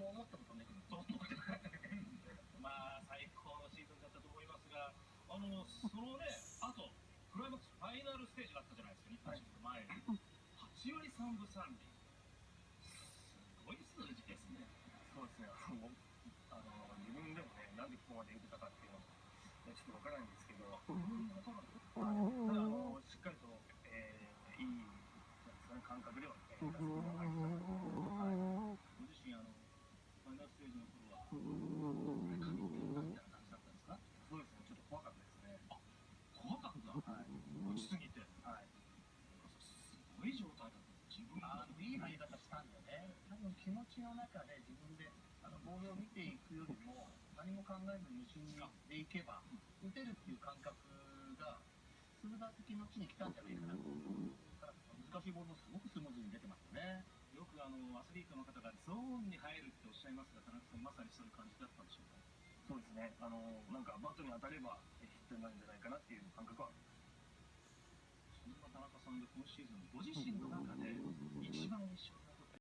思ったことね、まあ最高のシーズンだったと思いますが、そのね、あとクライマックスファイナルステージがあったじゃないですか、日本シリーズ前に。8割3分3厘。すごい数字ですね。そうですね、自分でもね、なんでここまで打てたかっていうのも、ちょっとわからないんですけど、ただしっかりと、いいなんですかね、感覚では、打席に入ってたと思うので、ご自身ファイナルステージの頃は、神ってるなみたいな感じだったんですか？そうですね、ちょっと怖かったですね。怖かった。はい。打ちすぎて。はい。すごい状態だった。自分いい入り方したんでね、多分気持ちの中で自分でボールを見ていくよりも、何も考えずに無心でいけば、打てるっていう感覚が、数打席のうちに来たんじゃないかなと。難しいボールもすごくスムーズに出てますよね。よくアスリートの方がゾーンに入るっておっしゃいますが、田中さんまさにそういう感じだったんでしょうか？そうですね、なんかバットに当たればヒットになるんじゃないかなっていう感覚は。そんな田中さんで今シーズンご自身の中で一番印象